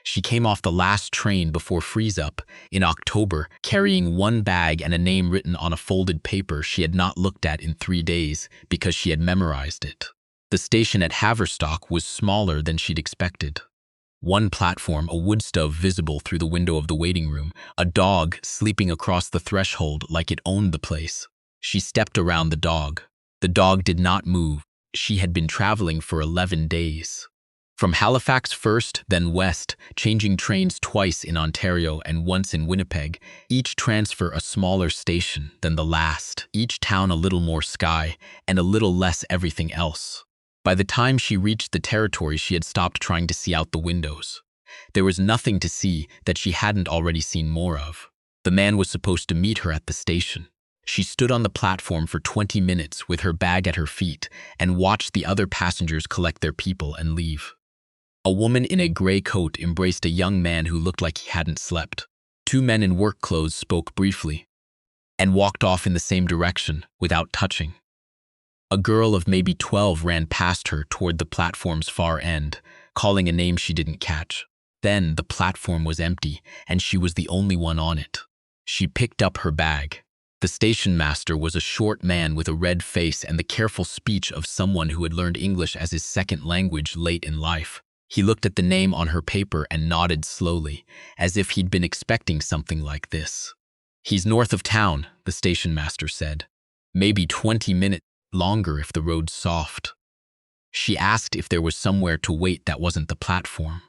She came off the last train before freeze-up in October, carrying one bag and a name written on a folded paper she had not looked at in 3 days because she had memorized it. The station at Haverstock was smaller than she'd expected. One platform, a wood stove visible through the window of the waiting room, a dog sleeping across the threshold like it owned the place. She stepped around the dog. The dog did not move. She had been traveling for 11 days. From Halifax first, then west, changing trains twice in Ontario and once in Winnipeg, each transfer a smaller station than the last, each town a little more sky and a little less everything else. By the time she reached the territory, she had stopped trying to see out the windows. There was nothing to see that she hadn't already seen more of. The man was supposed to meet her at the station. She stood on the platform for 20 minutes with her bag at her feet and watched the other passengers collect their people and leave. A woman in a gray coat embraced a young man who looked like he hadn't slept. 2 men in work clothes spoke briefly and walked off in the same direction without touching. A girl of maybe 12 ran past her toward the platform's far end, calling a name she didn't catch. Then the platform was empty, and she was the only one on it. She picked up her bag. The station master was a short man with a red face and the careful speech of someone who had learned English as his second language late in life. He looked at the name on her paper and nodded slowly, as if he'd been expecting something like this. "He's north of town," the station master said. "Maybe 20 minutes longer if the road's soft." She asked if there was somewhere to wait that wasn't the platform.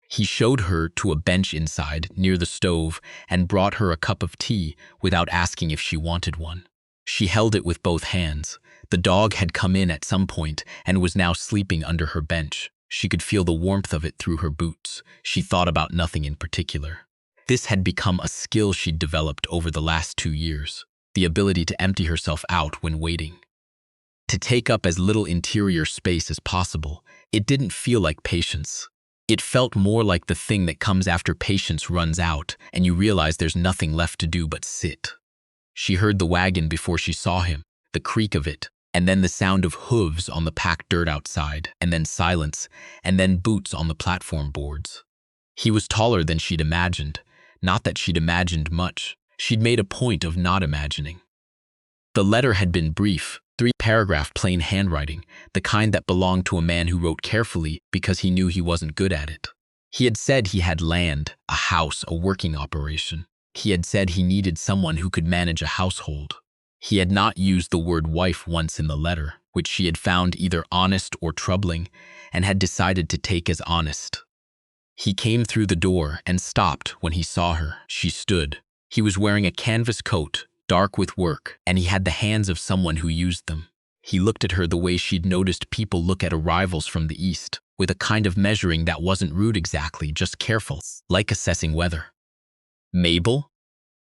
He showed her to a bench inside, near the stove, and brought her a cup of tea without asking if she wanted one. She held it with both hands. The dog had come in at some point and was now sleeping under her bench. She could feel the warmth of it through her boots. She thought about nothing in particular. This had become a skill she'd developed over the last 2 years, the ability to empty herself out when waiting. To take up as little interior space as possible. It didn't feel like patience. It felt more like the thing that comes after patience runs out and you realize there's nothing left to do but sit. She heard the wagon before she saw him, the creak of it, and then the sound of hooves on the packed dirt outside, and then silence, and then boots on the platform boards. He was taller than she'd imagined. Not that she'd imagined much. She'd made a point of not imagining. The letter had been brief, 3-paragraph plain handwriting, the kind that belonged to a man who wrote carefully because he knew he wasn't good at it. He had said he had land, a house, a working operation. He had said he needed someone who could manage a household. He had not used the word wife once in the letter, which she had found either honest or troubling, and had decided to take as honest. He came through the door and stopped when he saw her. She stood. He was wearing a canvas coat, dark with work, and he had the hands of someone who used them. He looked at her the way she'd noticed people look at arrivals from the east, with a kind of measuring that wasn't rude exactly, just careful, like assessing weather. "Mabel?"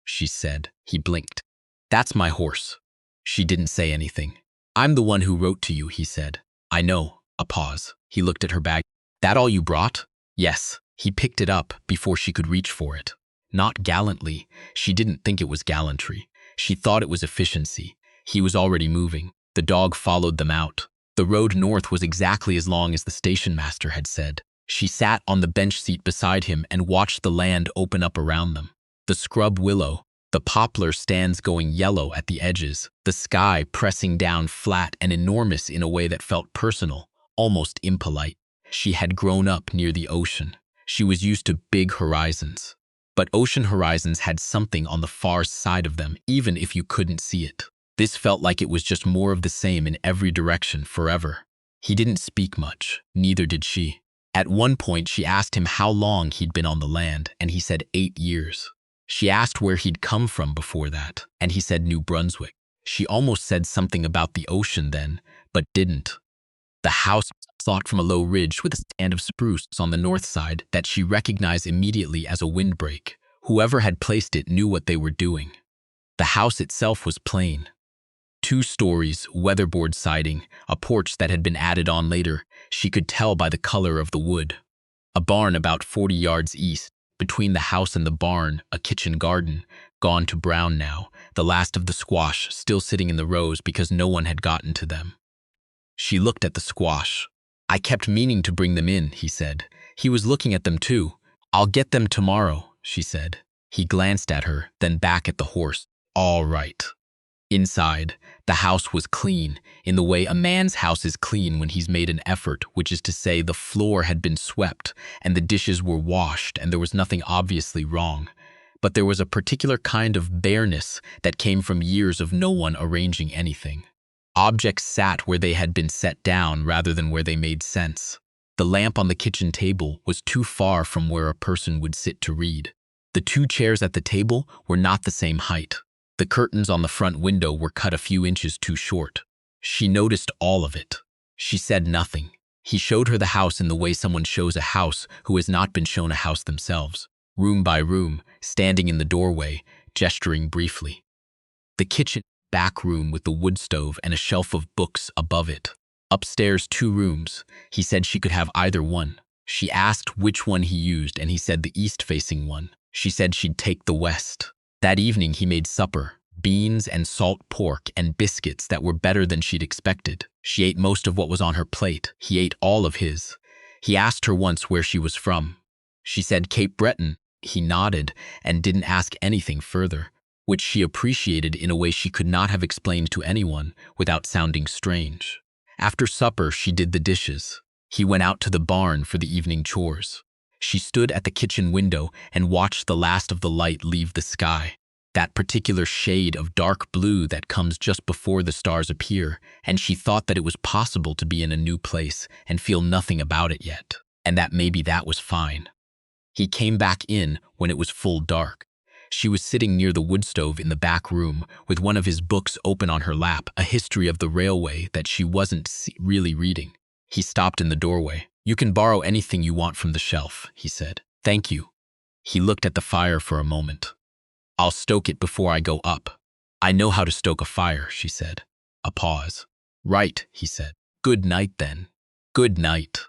she said. He blinked. "That's my horse." She didn't say anything. "I'm the one who wrote to you," he said. "I know." A pause. He looked at her bag. "That all you brought?" "Yes." He picked it up before she could reach for it. Not gallantly. She didn't think it was gallantry. She thought it was efficiency. He was already moving. The dog followed them out. The road north was exactly as long as the station master had said. She sat on the bench seat beside him and watched the land open up around them. The scrub willow, the poplar stands going yellow at the edges, the sky pressing down flat and enormous in a way that felt personal, almost impolite. She had grown up near the ocean. She was used to big horizons. But ocean horizons had something on the far side of them, even if you couldn't see it. This felt like it was just more of the same in every direction forever. He didn't speak much, neither did she. At one point, she asked him how long he'd been on the land, and he said 8 years. She asked where he'd come from before that, and he said New Brunswick. She almost said something about the ocean then, but didn't. The house thought from a low ridge with a stand of spruce on the north side that she recognized immediately as a windbreak. Whoever had placed it knew what they were doing. The house itself was plain. 2 stories, weatherboard siding, a porch that had been added on later. She could tell by the color of the wood. A barn about 40 yards east. Between the house and the barn, a kitchen garden, gone to brown now, the last of the squash still sitting in the rows because no one had gotten to them. She looked at the squash. "I kept meaning to bring them in," he said. He was looking at them too. "I'll get them tomorrow," she said. He glanced at her, then back at the horse. "All right." Inside, the house was clean, in the way a man's house is clean when he's made an effort, which is to say the floor had been swept, and the dishes were washed, and there was nothing obviously wrong. But there was a particular kind of bareness that came from years of no one arranging anything. Objects sat where they had been set down rather than where they made sense. The lamp on the kitchen table was too far from where a person would sit to read. The two chairs at the table were not the same height. The curtains on the front window were cut a few inches too short. She noticed all of it. She said nothing. He showed her the house in the way someone shows a house who has not been shown a house themselves, room by room, standing in the doorway, gesturing briefly. The kitchen, back room with the wood stove and a shelf of books above it. Upstairs, 2 rooms. He said she could have either one. She asked which one he used, and he said the east-facing one. She said she'd take the west. That evening he made supper, beans and salt pork and biscuits that were better than she'd expected. She ate most of what was on her plate. He ate all of his. He asked her once where she was from. She said Cape Breton. He nodded and didn't ask anything further, which she appreciated in a way she could not have explained to anyone without sounding strange. After supper, she did the dishes. He went out to the barn for the evening chores. She stood at the kitchen window and watched the last of the light leave the sky, that particular shade of dark blue that comes just before the stars appear, and she thought that it was possible to be in a new place and feel nothing about it yet, and that maybe that was fine. He came back in when it was full dark. She was sitting near the wood stove in the back room with one of his books open on her lap, a history of the railway that she wasn't really reading. He stopped in the doorway. "You can borrow anything you want from the shelf," he said. "Thank you." He looked at the fire for a moment. "I'll stoke it before I go up." "I know how to stoke a fire," she said. A pause. "Right," he said. "Good night, then." "Good night."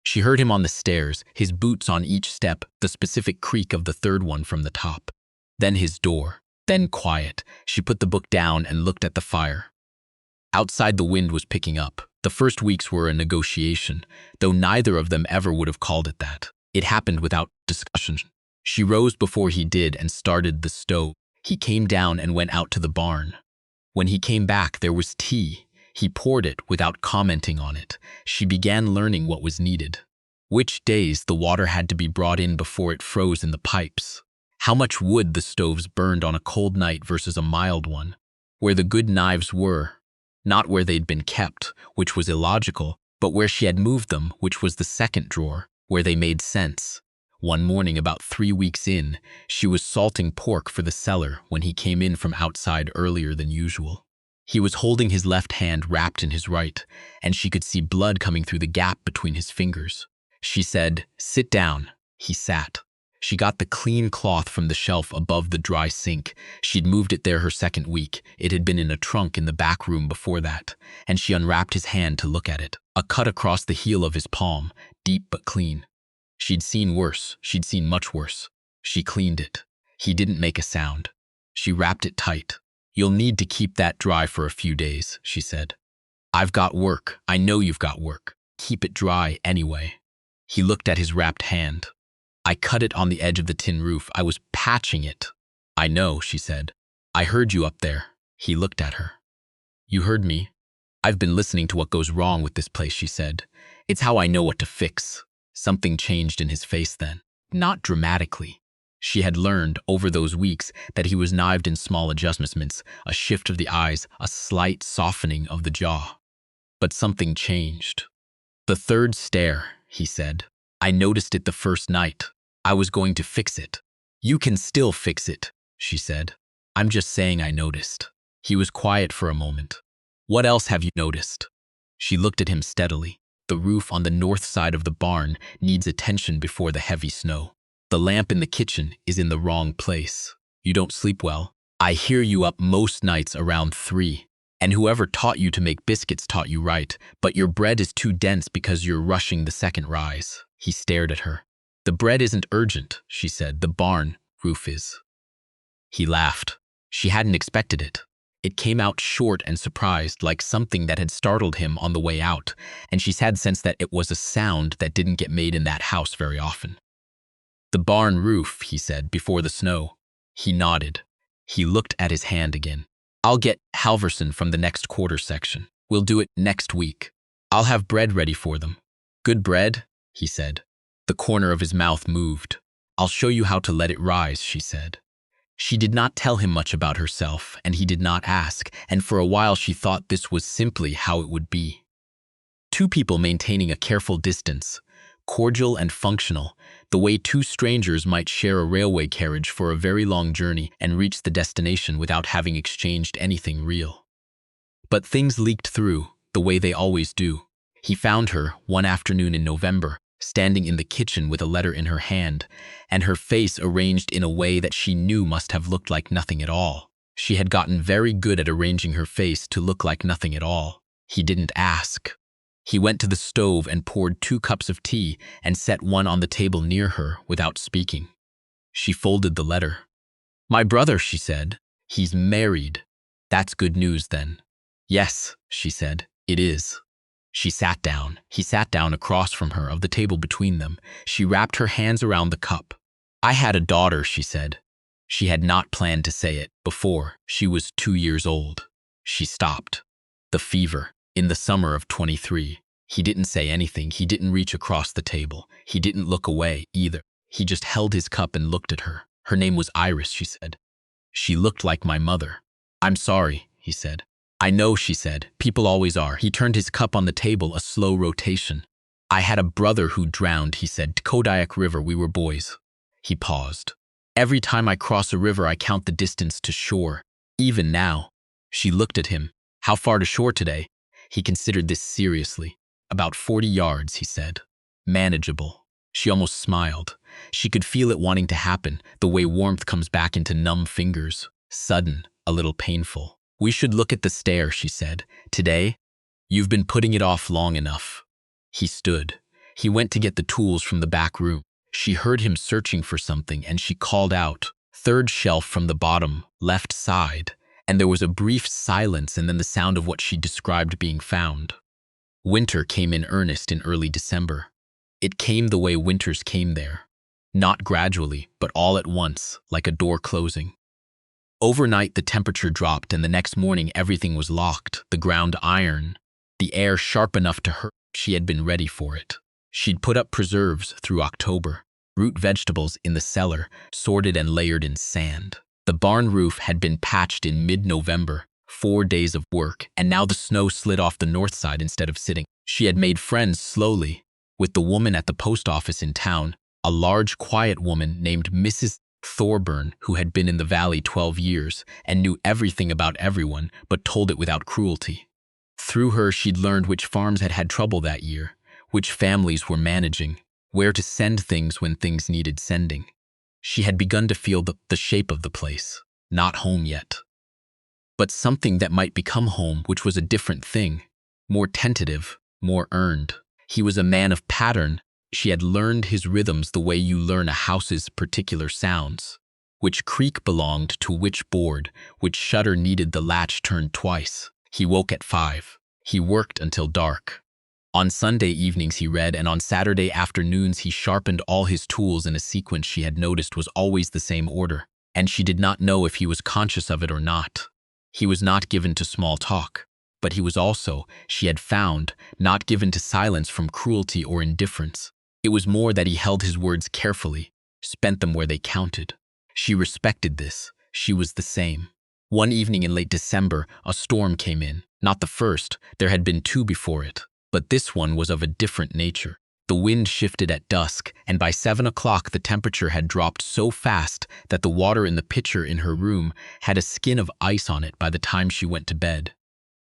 She heard him on the stairs, his boots on each step, the specific creak of the third one from the top. Then his door. Then quiet. She put the book down and looked at the fire. Outside, the wind was picking up. The first weeks were a negotiation, though neither of them ever would have called it that. It happened without discussion. She rose before he did and started the stove. He came down and went out to the barn. When he came back, there was tea. He poured it without commenting on it. She began learning what was needed. Which days the water had to be brought in before it froze in the pipes. How much wood the stoves burned on a cold night versus a mild one. Where the good knives were. Not where they'd been kept, which was illogical, but where she had moved them, which was the second drawer, where they made sense. One morning, about 3 weeks in, she was salting pork for the cellar when he came in from outside earlier than usual. He was holding his left hand wrapped in his right, and she could see blood coming through the gap between his fingers. She said, "Sit down." He sat. She got the clean cloth from the shelf above the dry sink. She'd moved it there her second week. It had been in a trunk in the back room before that, and she unwrapped his hand to look at it. A cut across the heel of his palm, deep but clean. She'd seen worse. She'd seen much worse. She cleaned it. He didn't make a sound. She wrapped it tight. "You'll need to keep that dry for a few days," she said. "I've got work. I know you've got work. Keep it dry anyway." He looked at his wrapped hand. "I cut it on the edge of the tin roof. I was patching it." "I know," she said. "I heard you up there." He looked at her. "You heard me? I've been listening to what goes wrong with this place," she said. "It's how I know what to fix." Something changed in his face then. Not dramatically. She had learned over those weeks that he was knived in small adjustments, a shift of the eyes, a slight softening of the jaw. But something changed. "The third stair," he said. "I noticed it the first night. I was going to fix it." "You can still fix it," she said. "I'm just saying I noticed." He was quiet for a moment. "What else have you noticed?" She looked at him steadily. "The roof on the north side of the barn needs attention before the heavy snow. The lamp in the kitchen is in the wrong place. You don't sleep well. I hear you up most nights around 3. And whoever taught you to make biscuits taught you right, but your bread is too dense because you're rushing the second rise." He stared at her. "The bread isn't urgent," she said. "The barn roof is." He laughed. She hadn't expected it. It came out short and surprised, like something that had startled him on the way out, and she's had since that it was a sound that didn't get made in that house very often. The barn roof, he said, before the snow. He nodded. He looked at his hand again. I'll get Halverson from the next quarter section. We'll do it next week. I'll have bread ready for them. Good bread, he said. The corner of his mouth moved. I'll show you how to let it rise, she said. She did not tell him much about herself, and he did not ask, and for a while she thought this was simply how it would be. Two people maintaining a careful distance, cordial and functional, the way two strangers might share a railway carriage for a very long journey and reach the destination without having exchanged anything real. But things leaked through, the way they always do. He found her, one afternoon in November, standing in the kitchen with a letter in her hand, and her face arranged in a way that she knew must have looked like nothing at all. She had gotten very good at arranging her face to look like nothing at all. He didn't ask. He went to the stove and poured 2 cups of tea and set one on the table near her without speaking. She folded the letter. My brother, she said. He's married. That's good news then. Yes, she said, it is. She sat down. He sat down across from her of the table between them. She wrapped her hands around the cup. I had a daughter, she said. She had not planned to say it before. She was 2 years old. She stopped. The fever. In the summer of 23. He didn't say anything. He didn't reach across the table. He didn't look away either. He just held his cup and looked at her. Her name was Iris, she said. She looked like my mother. I'm sorry, he said. I know, she said. People always are. He turned his cup on the table, a slow rotation. I had a brother who drowned, he said. Kodiak River, we were boys. He paused. Every time I cross a river, I count the distance to shore. Even now. She looked at him. How far to shore today? He considered this seriously. About 40 yards, he said. Manageable. She almost smiled. She could feel it wanting to happen, the way warmth comes back into numb fingers. Sudden, a little painful. We should look at the stair, she said. Today? You've been putting it off long enough. He stood. He went to get the tools from the back room. She heard him searching for something, and she called out, 3rd shelf from the bottom, left side. And there was a brief silence and then the sound of what she described being found. Winter came in earnest in early December. It came the way winters came there. Not gradually, but all at once, like a door closing. Overnight, the temperature dropped, and the next morning everything was locked, the ground iron, the air sharp enough to hurt. She had been ready for it. She'd put up preserves through October, root vegetables in the cellar, sorted and layered in sand. The barn roof had been patched in mid-November, 4 days of work, and now the snow slid off the north side instead of sitting. She had made friends slowly with the woman at the post office in town, a large, quiet woman named Mrs. Thorburn, who had been in the valley 12 years and knew everything about everyone, but told it without cruelty. Through her, she'd learned which farms had had trouble that year, which families were managing, where to send things when things needed sending. She had begun to feel the shape of the place, not home yet, but something that might become home, which was a different thing, more tentative, more earned. He was a man of pattern. She had learned his rhythms the way you learn a house's particular sounds. Which creak belonged to which board, which shutter needed the latch turned twice. He woke at 5. He worked until dark. On Sunday evenings he read, and on Saturday afternoons he sharpened all his tools in a sequence she had noticed was always the same order, and she did not know if he was conscious of it or not. He was not given to small talk, but he was also, she had found, not given to silence from cruelty or indifference. It was more that he held his words carefully, spent them where they counted. She respected this. She was the same. One evening in late December, a storm came in. Not the first, there had been 2 before it. But this one was of a different nature. The wind shifted at dusk, and by 7 o'clock the temperature had dropped so fast that the water in the pitcher in her room had a skin of ice on it by the time she went to bed.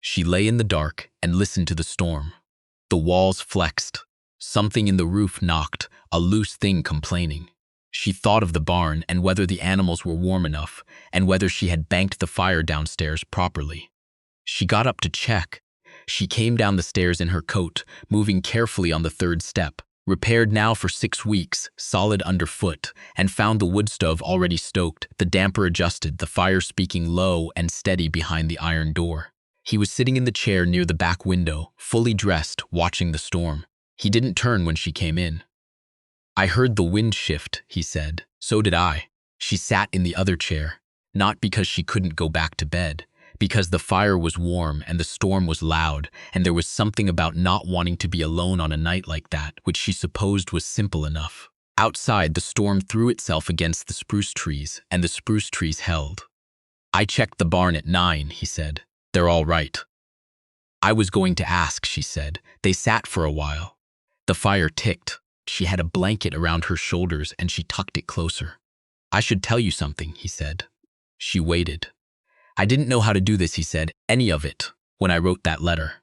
She lay in the dark and listened to the storm. The walls flexed. Something in the roof knocked, a loose thing complaining. She thought of the barn and whether the animals were warm enough, and whether she had banked the fire downstairs properly. She got up to check. She came down the stairs in her coat, moving carefully on the 3rd step, repaired now for 6 weeks, solid underfoot, and found the wood stove already stoked, the damper adjusted, the fire speaking low and steady behind the iron door. He was sitting in the chair near the back window, fully dressed, watching the storm. He didn't turn when she came in. I heard the wind shift, he said. So did I. She sat in the other chair, not because she couldn't go back to bed, because the fire was warm and the storm was loud, and there was something about not wanting to be alone on a night like that, which she supposed was simple enough. Outside, the storm threw itself against the spruce trees, and the spruce trees held. I checked the barn at 9, he said. They're all right. I was going to ask, she said. They sat for a while. The fire ticked. She had a blanket around her shoulders and she tucked it closer. I should tell you something, he said. She waited. I didn't know how to do this, he said, any of it, when I wrote that letter.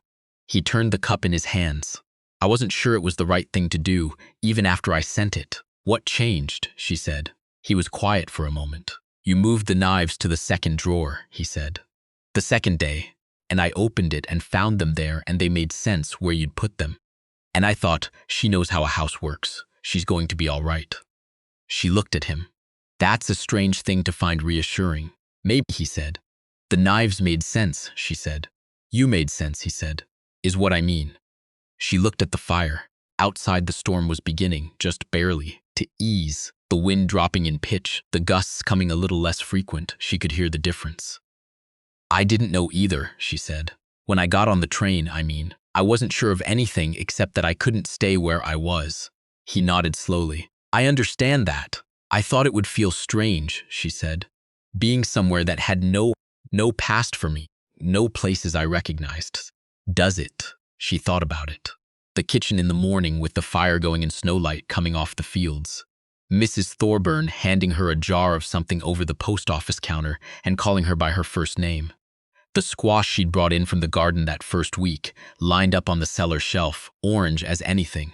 He turned the cup in his hands. I wasn't sure it was the right thing to do, even after I sent it. What changed, she said. He was quiet for a moment. You moved the knives to the second drawer, he said. The second day, and I opened it and found them there and they made sense where you'd put them. And I thought, she knows how a house works. She's going to be all right. She looked at him. That's a strange thing to find reassuring. Maybe, he said. The knives made sense, she said. You made sense, he said. Is what I mean. She looked at the fire. Outside the storm was beginning, just barely, to ease. The wind dropping in pitch, the gusts coming a little less frequent. She could hear the difference. I didn't know either, she said. When I got on the train, I mean. I wasn't sure of anything except that I couldn't stay where I was. He nodded slowly. I understand that. I thought it would feel strange, she said. Being somewhere that had no past for me, no places I recognized. Does it? She thought about it. The kitchen in the morning with the fire going and snowlight coming off the fields. Mrs. Thorburn handing her a jar of something over the post office counter and calling her by her first name. The squash she'd brought in from the garden that first week, lined up on the cellar shelf, orange as anything.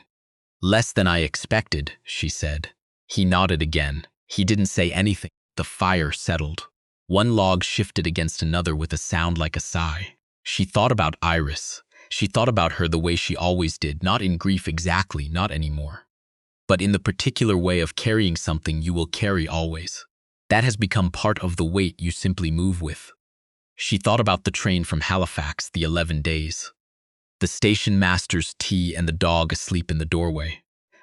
Less than I expected, she said. He nodded again. He didn't say anything. The fire settled. One log shifted against another with a sound like a sigh. She thought about Iris. She thought about her the way she always did, not in grief exactly, not anymore. But in the particular way of carrying something you will carry always. That has become part of the weight you simply move with. She thought about the train from Halifax, the 11 days. The station master's tea and the dog asleep in the doorway.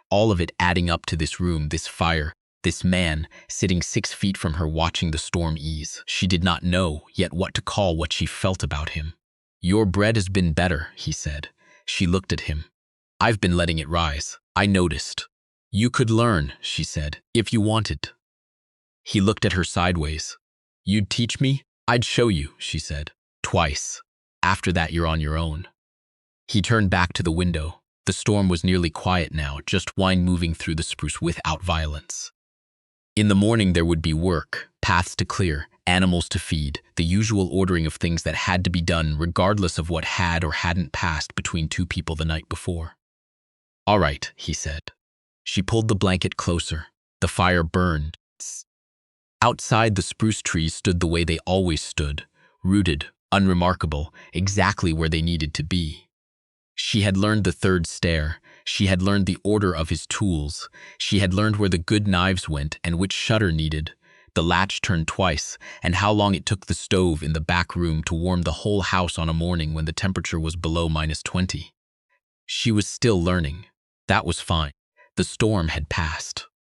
All of it adding up to this room, this fire, this man sitting 6 feet from her watching the storm ease. She did not know yet what to call what she felt about him. Your bread has been better, he said. She looked at him. I've been letting it rise. I noticed. You could learn, she said, if you wanted. He looked at her sideways. You'd teach me? I'd show you, she said. Twice. After that, you're on your own. He turned back to the window. The storm was nearly quiet now, just wind moving through the spruce without violence. In the morning there would be work, paths to clear, animals to feed, the usual ordering of things that had to be done regardless of what had or hadn't passed between two people the night before. All right, he said. She pulled the blanket closer. The fire burned. Outside, the spruce trees stood the way they always stood, rooted, unremarkable, exactly where they needed to be. She had learned the third stair. She had learned the order of his tools. She had learned where the good knives went and which shutter needed. The latch turned twice, and how long it took the stove in the back room to warm the whole house on a morning when the temperature was below -20. She was still learning. That was fine. The storm had passed.